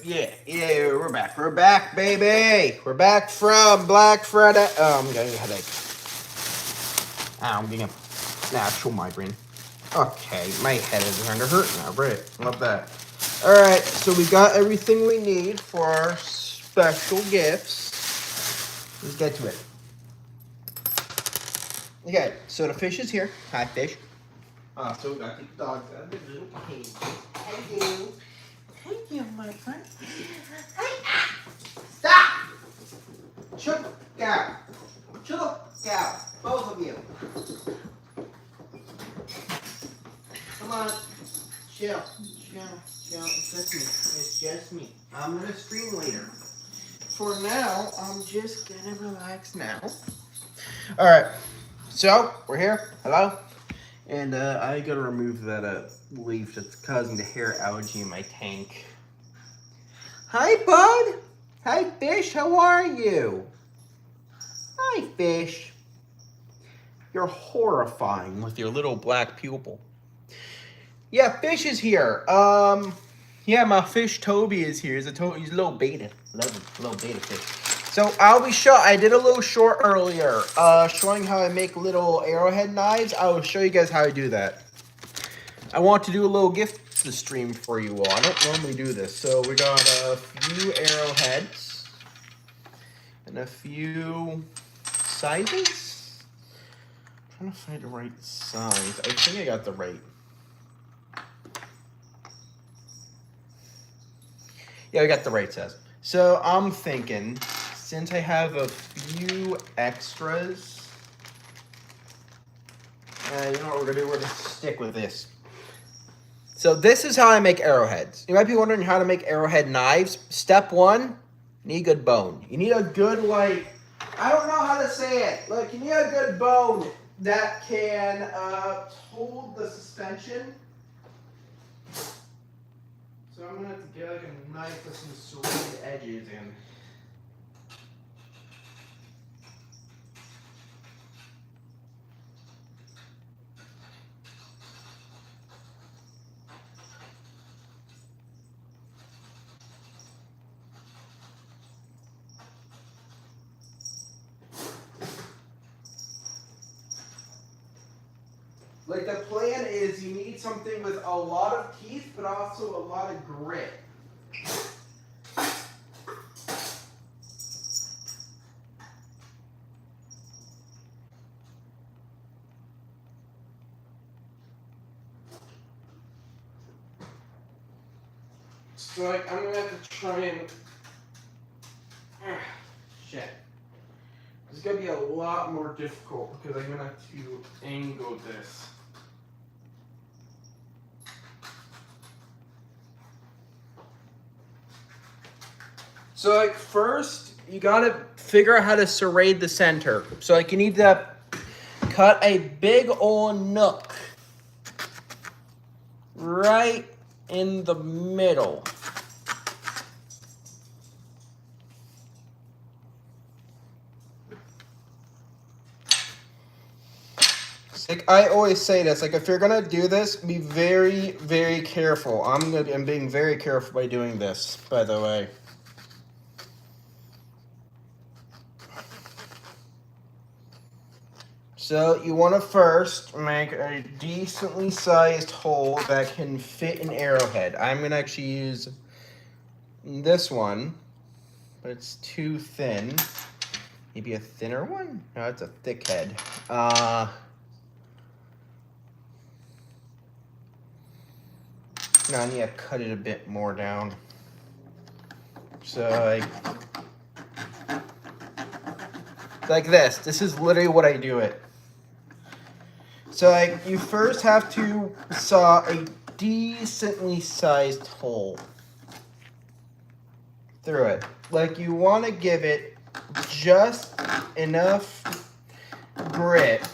Yeah, we're back, baby. We're back from Black Friday. Oh, I'm getting a headache. I'm getting an actual migraine. Okay, my head is starting to hurt now. Great, love that. All right, so we got everything we need for our special gifts. Let's get to it. Okay, so the fish is here. Hi, fish. So we got the dogs out of the little cage. Hello. Thank you, my friend. Stop! Chook out. Chook out. Both of you. Come on. Chill. It's just me. It's just me. I'm gonna stream later. For now, I'm just gonna relax now. Alright. So, we're here. Hello? And I gotta remove that leaf that's causing the hair allergy in my tank. Hi, bud. Hi, fish. How are you? Hi, fish. You're horrifying with your little black pupil. Yeah, fish is here. Yeah, my fish Toby is here. He's a little beta. Love him. Little beta fish. So I did a little short earlier, showing how I make little arrowhead knives. I will show you guys how I do that. I want to do a little gift stream for you all. I don't normally do this. So we got a few arrowheads and a few sizes. I'm trying to find the right size. I think I got the right. Yeah, I got the right size. So I'm thinking, since I have a few extras, you know what we're gonna do? We're gonna stick with this. So this is how I make arrowheads. You might be wondering how to make arrowhead knives. Step one, you need good bone. You need a good, like, I don't know how to say it. Look, you need a good bone that can hold the suspension. So I'm gonna have to get like a knife with some serrated edges and like the plan is you need something with a lot of teeth but also a lot of grit. So like I'm gonna have to try and shit. It's gonna be a lot more difficult because I'm gonna have to angle this. So like first you gotta figure out how to serrate the center. So like you need to cut a big old nook right in the middle. Like I always say this, like if you're gonna do this, be very, very careful. I'm being very careful by doing this, by the way. So you want to first make a decently sized hole that can fit an arrowhead. I'm gonna actually use this one, but it's too thin. Maybe a thinner one? No, it's a thick head. No, I need to cut it a bit more down. So like this. This is literally what I do it. So like you first have to saw a decently sized hole through it. Like you want to give it just enough grit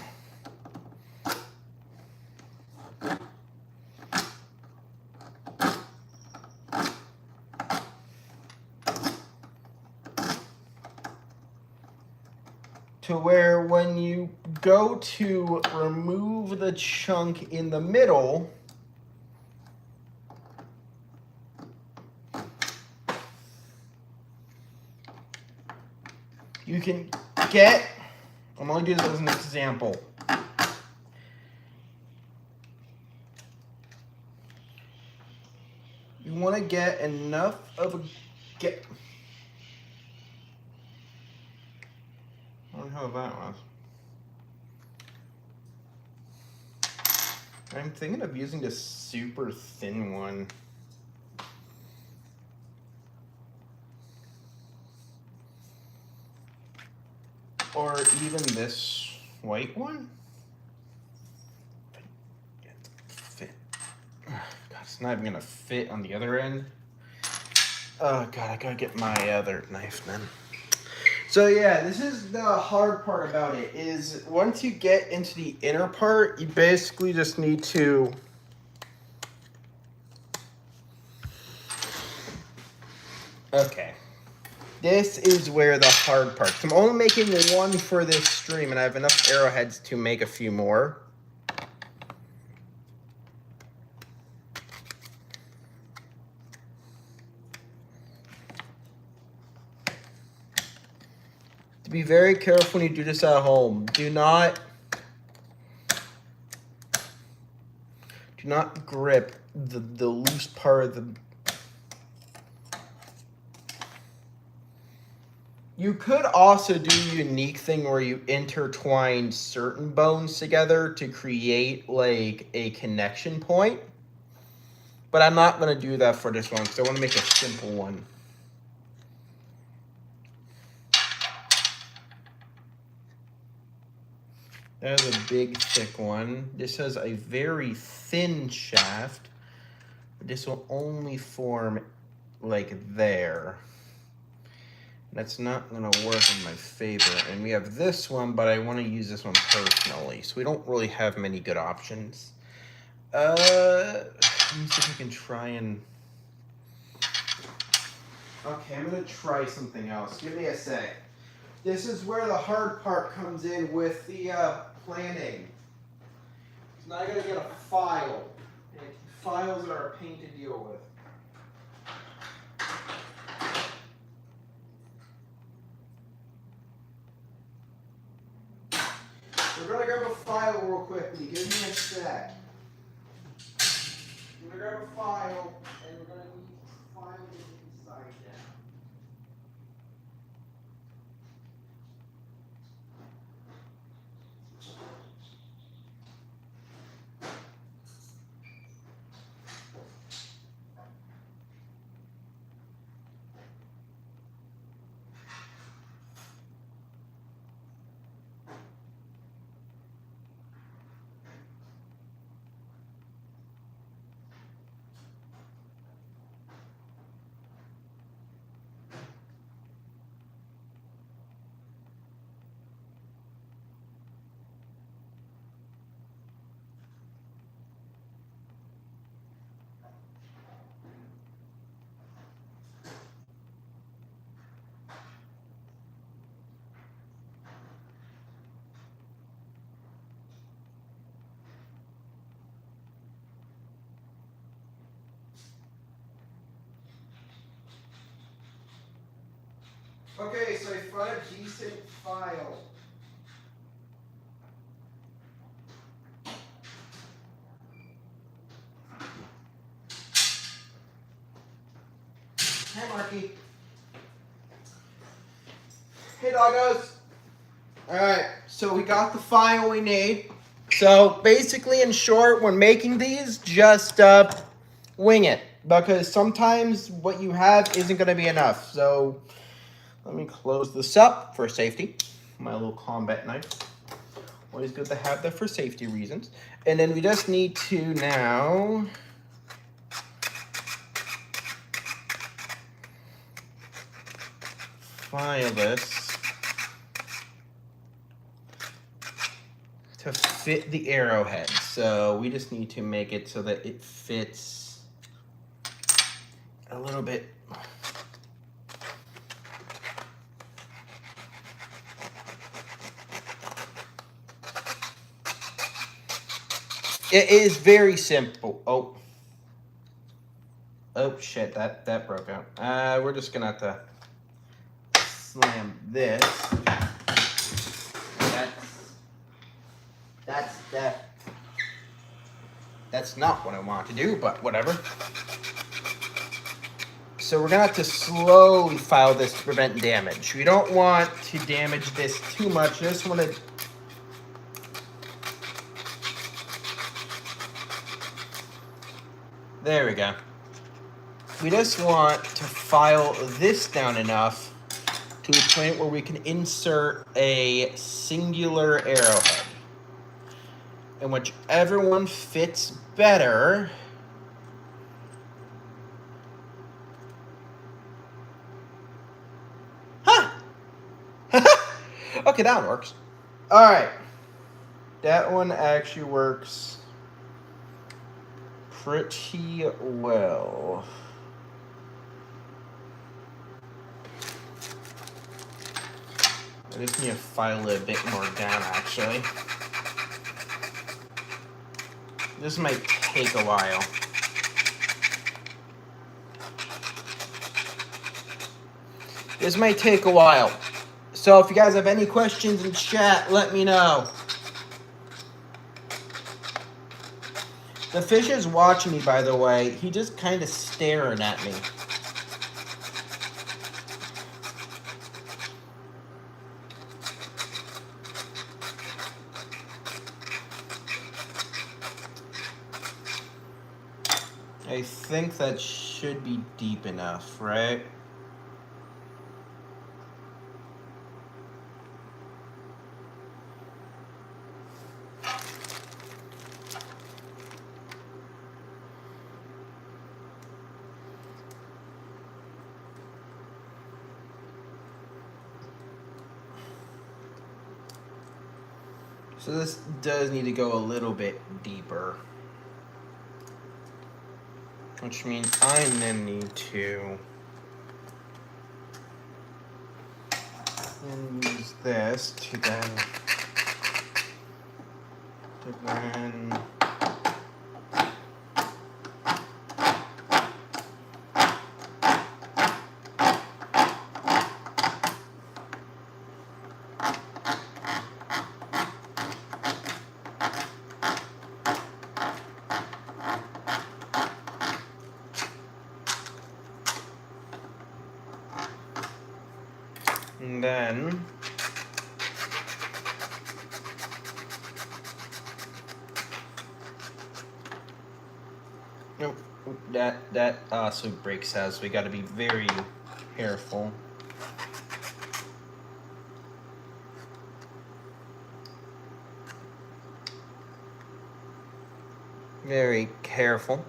to where when you go to remove the chunk in the middle, You can get, I'm going to do this as an example. You want to get enough of a, I don't know how that was. I'm thinking of using this super thin one. Or even this white one. Fit. God, it's not even gonna fit on the other end. Oh God, I gotta get my other knife then. So yeah, this is the hard part about it, is once you get into the inner part, you basically just need to okay. This is where the hard part. I'm only making one for this stream, and I have enough arrowheads to make a few more. To be very careful when you do this at home. Do not grip the loose part of the. You could also do a unique thing where you intertwine certain bones together to create like a connection point. But I'm not going to do that for this one because I want to make a simple one. That is a big, thick one. This has a very thin shaft. But this will only form like there. That's not going to work in my favor. And we have this one, but I want to use this one personally. So we don't really have many good options. Let me see if I can try and... Okay, I'm going to try something else. Give me a sec. This is where the hard part comes in with the planning. So now I got to get a file. And files are a pain to deal with. We're going to grab a file real quickly. Give me a sec. I'm going to grab a file, and we're going to need to file it inside now. Okay, so I found a decent file. Hey, Marky. Hey, doggos. Alright, so we got the file we need. So basically, in short, when making these, just wing it. Because sometimes what you have isn't going to be enough. So let me close this up for safety. My little combat knife. Always good to have that for safety reasons. And then we just need to now... file this to fit the arrowhead. So we just need to make it so that it fits a little bit. It is very simple. Oh shit, that broke out. We're just gonna have to slam this. That's not what I want to do, but whatever. So we're gonna have to slowly file this to prevent damage. We don't want to damage this too much. I just want to. There we go. We just want to file this down enough to the point where we can insert a singular arrowhead. And whichever one fits better. Huh! Okay, that one works. Alright. That one actually works pretty well. I just need to file it a bit more down, actually. This might take a while. This might take a while. So if you guys have any questions in chat, let me know. The fish is watching me, by the way. He just kind of staring at me. I think that should be deep enough, right? So this does need to go a little bit deeper. Which means I then need to use this to then and then nope, that also breaks out, so we got to be very careful. Very careful.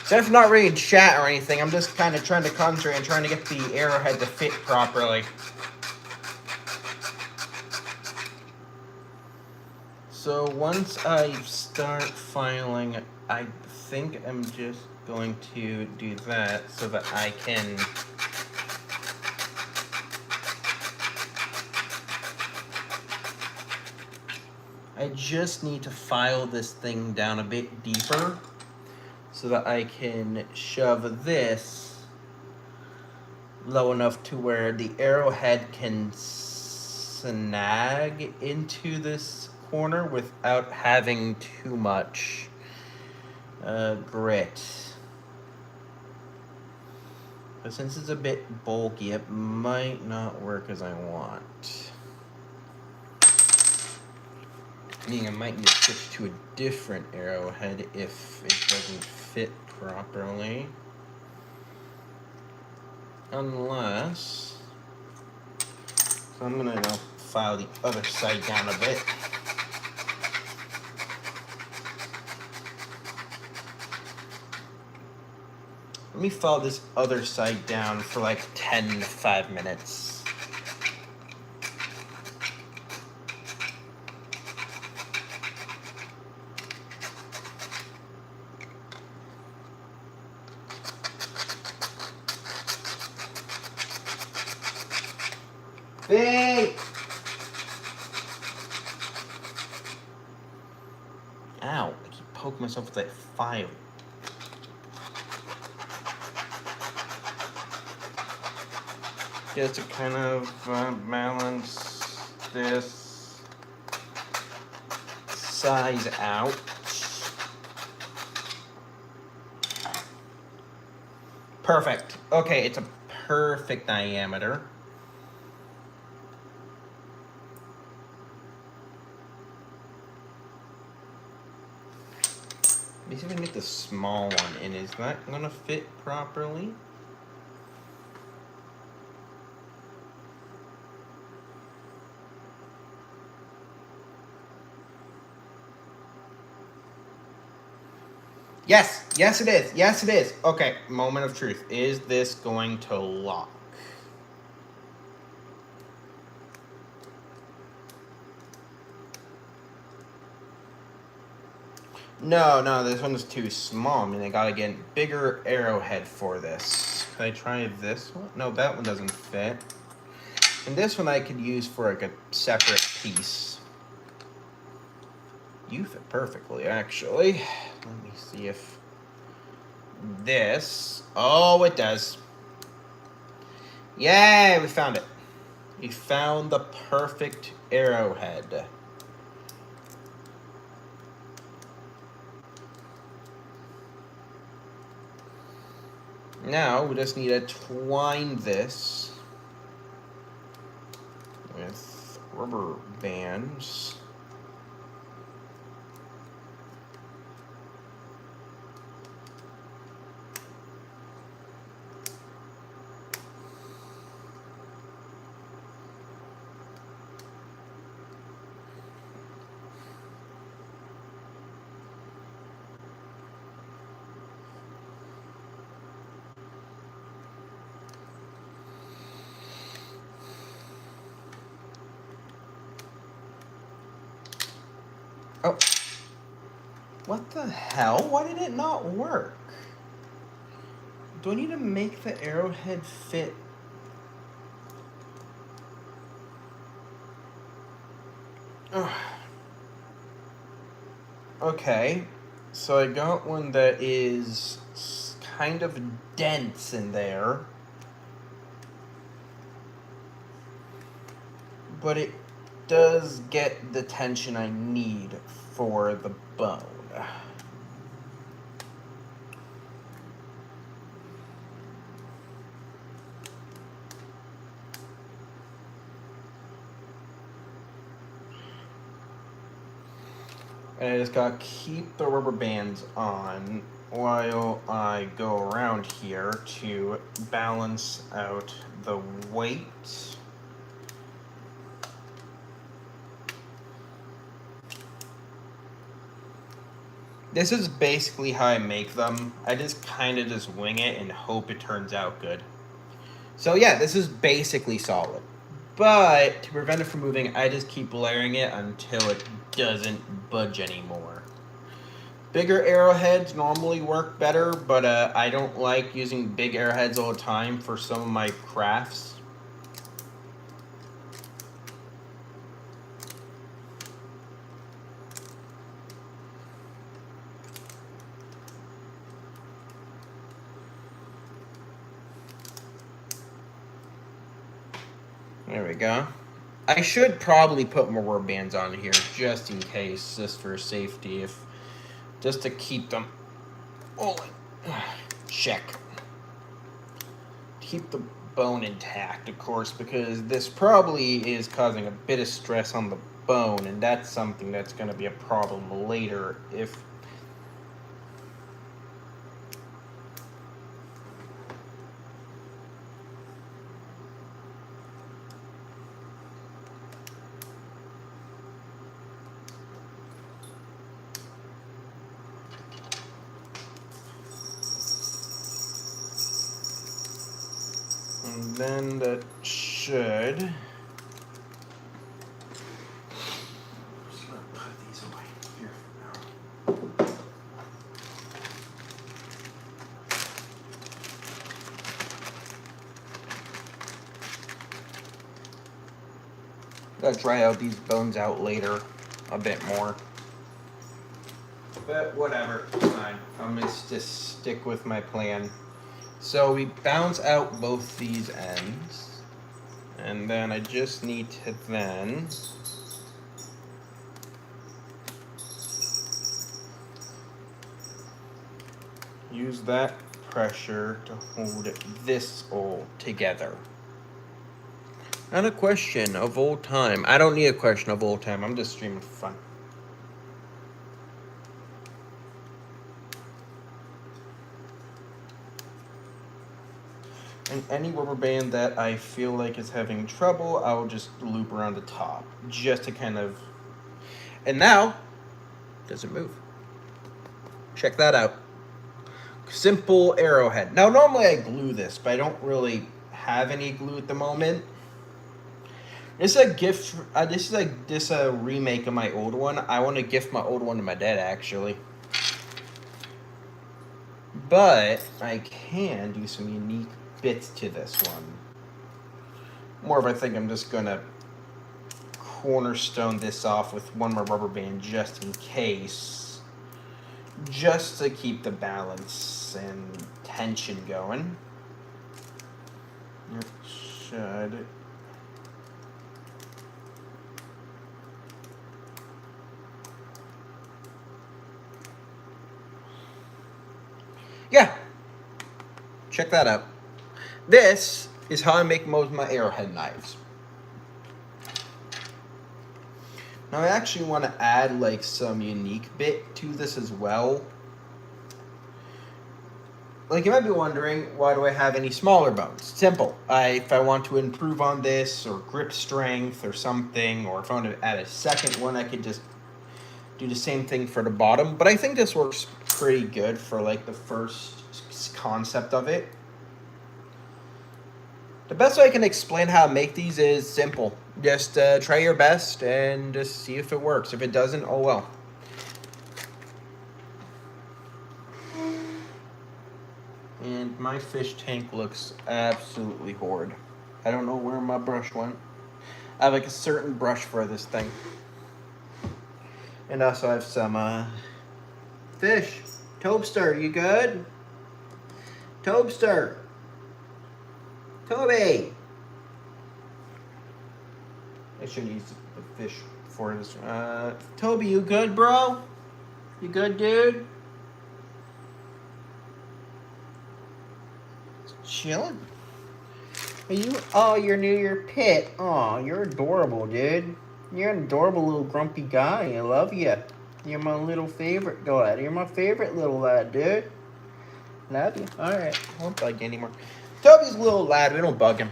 So if not really chat or anything, I'm just kind of trying to concentrate and trying to get the arrowhead to fit properly. So once I start filing, I think I'm just going to do that so that I can just need to file this thing down a bit deeper so that I can shove this low enough to where the arrowhead can snag into this corner without having too much grit. But since it's a bit bulky, it might not work as I want. Meaning I might need to switch to a different arrowhead if it doesn't fit properly. Unless... So I'm gonna now file the other side down a bit. Let me file this other side down for like 10 to 5 minutes. Hey! Ow, I keep poking myself with that file. Just to kind of balance this size out. Perfect. Okay, it's a perfect diameter. Let me see if I can get the small one in. Is that gonna fit properly? Yes, yes it is, yes it is. Okay, moment of truth. Is this going to lock? No, this one is too small. I mean, I gotta get a bigger arrowhead for this. Can I try this one? No, that one doesn't fit. And this one I could use for like a separate piece. You fit perfectly, actually. Let me see if this... Oh, it does. Yay, we found it. We found the perfect arrowhead. Now, we just need to twine this with rubber bands. Oh. What the hell? Why did it not work? Do I need to make the arrowhead fit? Okay. So I got one that is kind of dense in there. But it does get the tension I need for the bone. And I just gotta keep the rubber bands on while I go around here to balance out the weight. This is basically how I make them. I just kind of just wing it and hope it turns out good. So yeah, this is basically solid. But to prevent it from moving, I just keep layering it until it doesn't budge anymore. Bigger arrowheads normally work better, but I don't like using big arrowheads all the time for some of my crafts. There we go. I should probably put more rubber bands on here just in case, just for safety, just to keep them rolling. Check. Keep the bone intact, of course, because this probably is causing a bit of stress on the bone, and that's something that's going to be a problem later if... And then that should... Just gonna put these away here for now. Gotta try out these bones out later a bit more. But whatever, fine. I'm gonna just stick with my plan. So we bounce out both these ends. And then I just need to then use that pressure to hold this all together. Not a question of old time. I don't need a question of old time. I'm just streaming for fun. And any rubber band that I feel like is having trouble, I'll just loop around the top. Just to kind of... And now, it doesn't move. Check that out. Simple arrowhead. Now, normally I glue this, but I don't really have any glue at the moment. This is a gift. This is a remake of my old one. I want to gift my old one to my dad, actually. But I can do some unique bits to this one. More of I think I'm just gonna cornerstone this off with one more rubber band just in case. Just to keep the balance and tension going. It should. Yeah. Check that out. This is how I make most of my arrowhead knives. Now I actually want to add like some unique bit to this as well. Like you might be wondering, why do I have any smaller bones? Simple. If I want to improve on this or grip strength or something, or if I want to add a second one, I could just do the same thing for the bottom. But I think this works pretty good for like the first concept of it. The best way I can explain how to make these is simple. Just try your best and just see if it works. If it doesn't, oh well. And my fish tank looks absolutely horrid. I don't know where my brush went. I have like a certain brush for this thing. And also I have some fish. Tobster, you good? Tobster. Toby! I should use the fish for this. Toby, you good, bro? You good, dude? Chilling. Are you? Oh, you're near your pit. Oh, you're adorable, dude. You're an adorable little grumpy guy. I love you. You're my little favorite lad. You're my favorite little lad, dude. Love you. All right. I won't bug you anymore. Toby's a little lad. We don't bug him.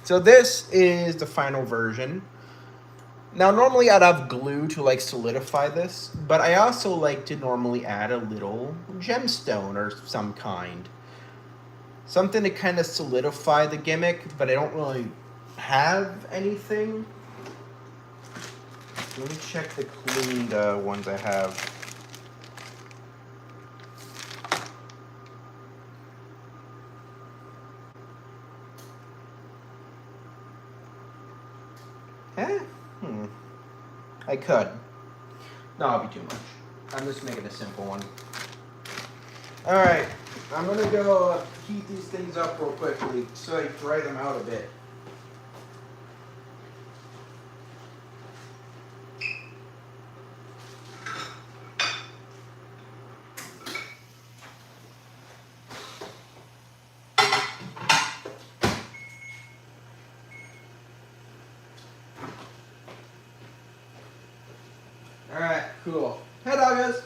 So this is the final version. Now, normally I'd have glue to like solidify this, but I also like to normally add a little gemstone or some kind. Something to kind of solidify the gimmick, but I don't really have anything. Let me check the cleaned ones I have. I could. No, it'll be too much. I'm just making a simple one. Alright, I'm gonna go heat these things up real quickly so I dry them out a bit. Alright, cool. Hey, doggos.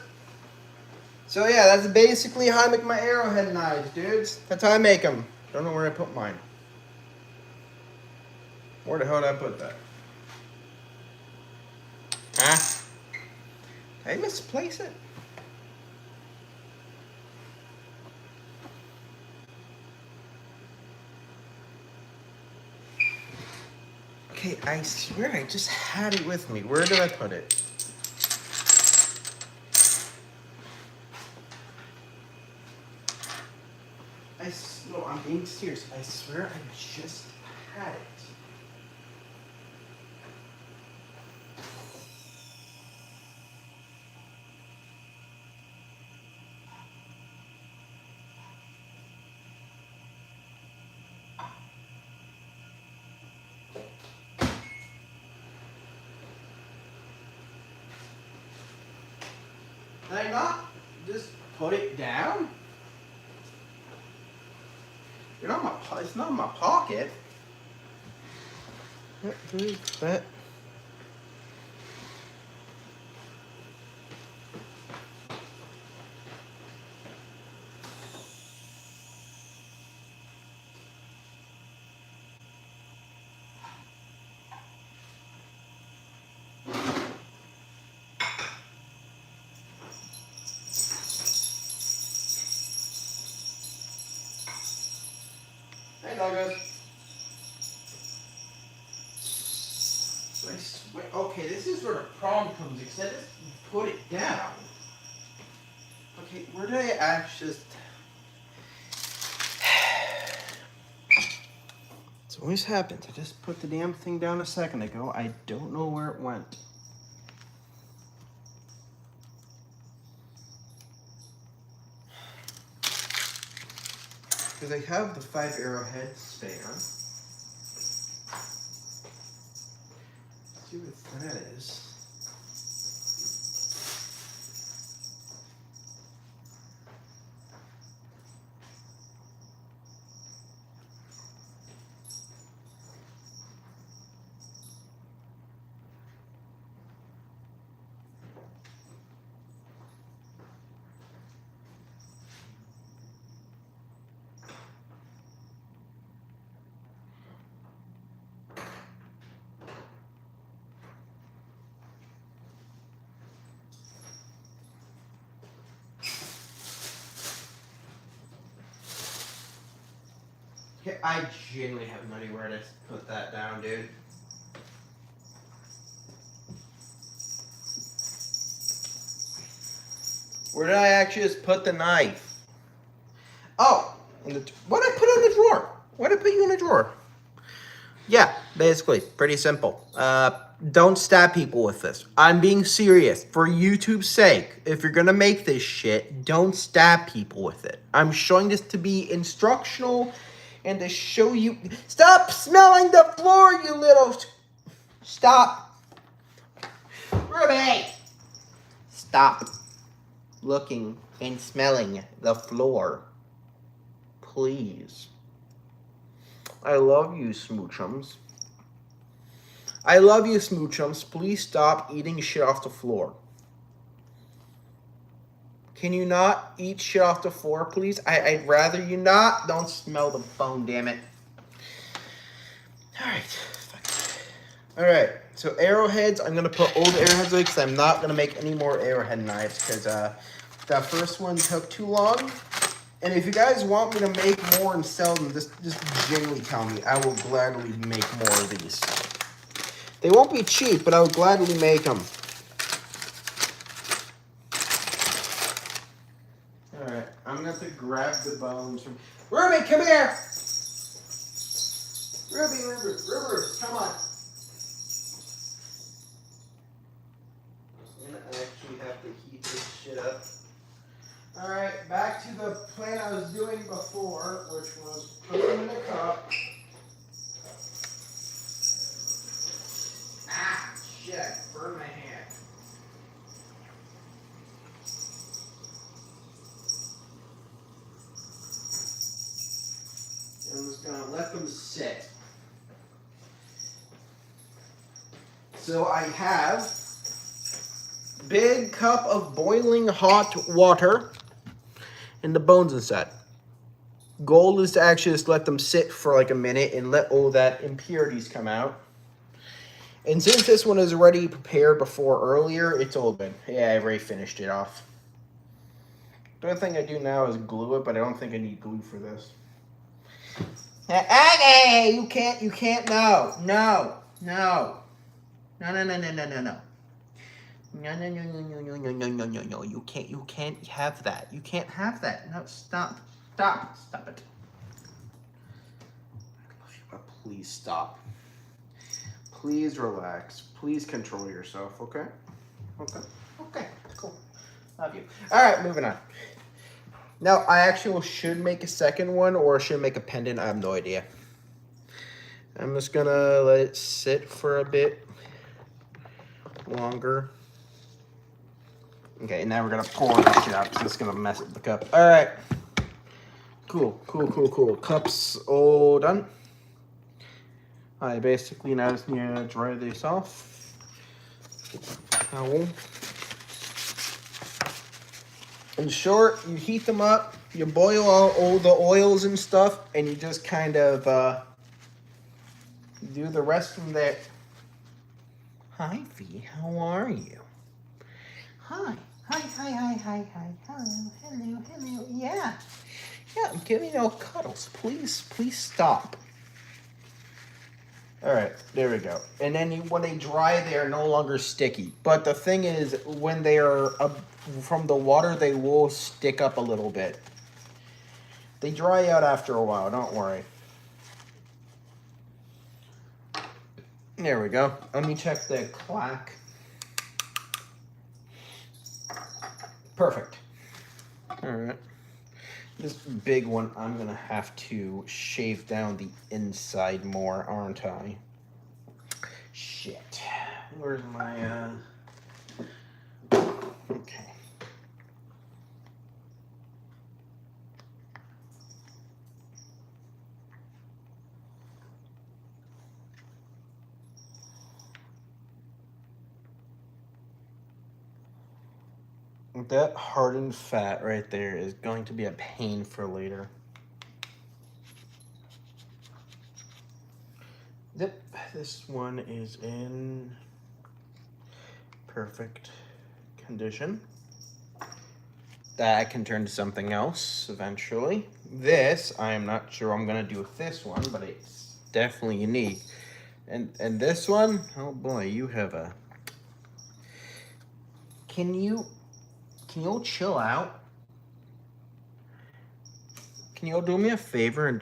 So yeah, that's basically how I make my arrowhead knives, dudes. That's how I make them. Don't know where I put mine. Where the hell did I put that? Huh? Did I misplace it? Okay, I swear I just had it with me. Where did I put it? No, I'm being serious. I swear I just had it. Can I not just put it down? It's not in my pocket. That. Hey, doggos. Okay, this is where the problem comes. Except put it down. Okay, where did I actually just... It's always happens. I just put the damn thing down a second ago. I don't know where it went. Because I have the 5 arrowhead spare. Let's see what that is. I genuinely have no idea where to put that down, dude. Where did I actually just put the knife? Oh, what did I put in the drawer? Why did I put you in a drawer? Yeah, basically, pretty simple. Don't stab people with this. I'm being serious. For YouTube's sake, if you're gonna make this shit, don't stab people with it. I'm showing this to be instructional and to show you. Stop smelling the floor, you little. Stop. Ruby! Stop looking and smelling the floor. Please. I love you, smoochums. I love you, smoochums. Please stop eating shit off the floor. Can you not eat shit off the floor, please? I'd rather you not. Don't smell the bone, damn it. Alright, so arrowheads, I'm going to put old arrowheads away because I'm not going to make any more arrowhead knives because that first one took too long. And if you guys want me to make more and sell them, just genuinely tell me. I will gladly make more of these. They won't be cheap, but I will gladly make them. Alright, I'm going to have to grab the bones from... Ruby, come here! Ruby, come on. I'm going to actually have to heat this shit up. Alright, back to the plan I was doing before, which was put them in a cup. Ah, shit, I burned my hand. And I'm just gonna let them sit. So I have a big cup of boiling hot water. And the bones inside. Goal is to actually just let them sit for like a minute and let all that impurities come out. And since this one is already prepared before earlier, it's all good. Yeah, I already finished it off. The only thing I do now is glue it, but I don't think I need glue for this. Okay, you can't, no. No. No. No. You can't have that. You can't have that. No, stop it. I love you, but please stop. Please relax. Please control yourself, okay? Okay, cool. Love you. All right, moving on. Now, I actually should make a second one or should make a pendant. I have no idea. I'm just gonna let it sit for a bit longer. Okay, now we're gonna pour this shit out because it's gonna mess up the cup. All right. Cool. Cups all done. I basically now just need to dry this off. Towel. In short, you heat them up, you boil all the oils and stuff, and you just kind of do the rest from there. Hi, Fee. How are you? Hi. Hello. Yeah, I'm giving you cuddles. Please stop. All right, there we go. And then when they dry, they are no longer sticky. But the thing is, when they are from the water, they will stick up a little bit. They dry out after a while, don't worry. There we go. Let me check the clack. Perfect. All right. This big one, I'm going to have to shave down the inside more, aren't I? Shit. Where's my, okay. That hardened fat right there is going to be a pain for later. Yep, this one is in perfect condition. That can turn to something else eventually. This, I am not sure I'm gonna do with this one, but it's definitely unique. And this one, oh boy, you have a... Can you all chill out? Can you all do me a favor and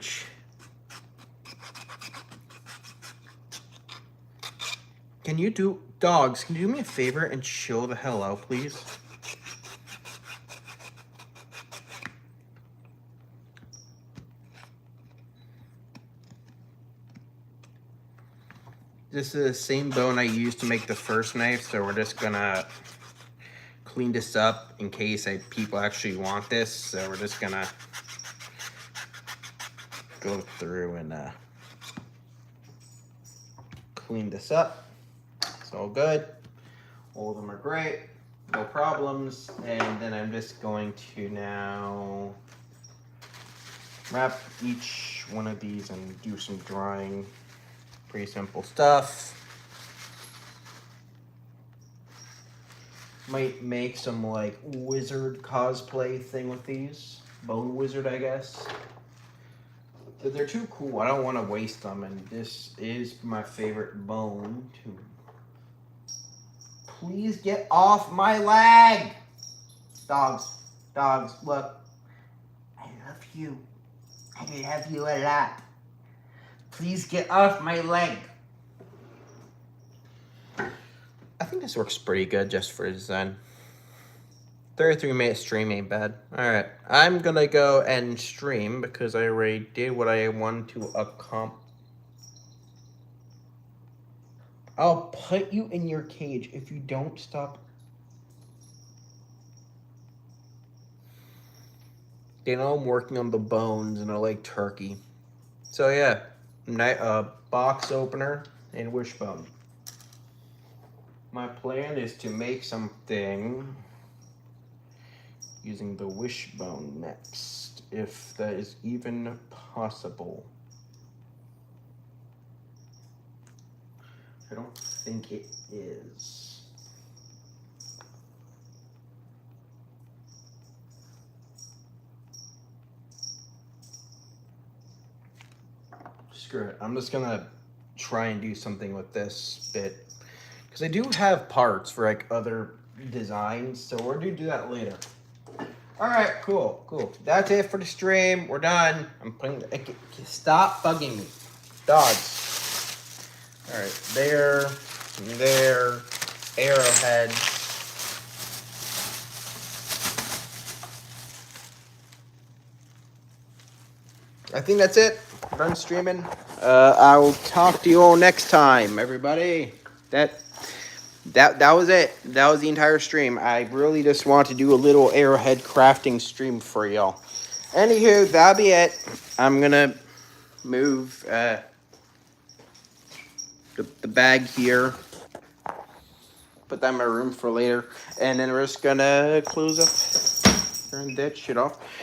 can you do me a favor and chill the hell out, please? This is the same bone I used to make the first knife, so we're just gonna clean this up in case people actually want this. So we're just gonna go through and clean this up. It's all good. All of them are great. No problems. And then I'm just going to now wrap each one of these and do some drying. Pretty simple stuff. Might make some like wizard cosplay thing with these. Bone wizard, I guess. But they're too cool. I don't want to waste them, and this is my favorite bone too. Please get off my leg! Dogs, look. I love you. I love you a lot. Please get off my leg. I think this works pretty good just for design. 33-minute stream ain't bad. Alright, I'm gonna go and stream because I already did what I wanted to accomplish. I'll put you in your cage if you don't stop. They know I'm working on the bones and I like turkey. So yeah, box opener and wishbone. My plan is to make something using the wishbone next, if that is even possible. I don't think it is. Screw it. I'm just gonna try and do something with this bit. Because I do have parts for like other designs, so we're gonna do that later. Alright, cool. That's it for the stream. We're done. I'm putting stop bugging me. Dogs. Alright, there, arrowheads. I think that's it. Done streaming. I will talk to you all next time, everybody. that was it. That was the entire stream. I really just want to do a little arrowhead crafting stream for y'all. Anywho, that'll be it. I'm gonna move the bag here. Put that in my room for later. And then we're just gonna close up and that shit off.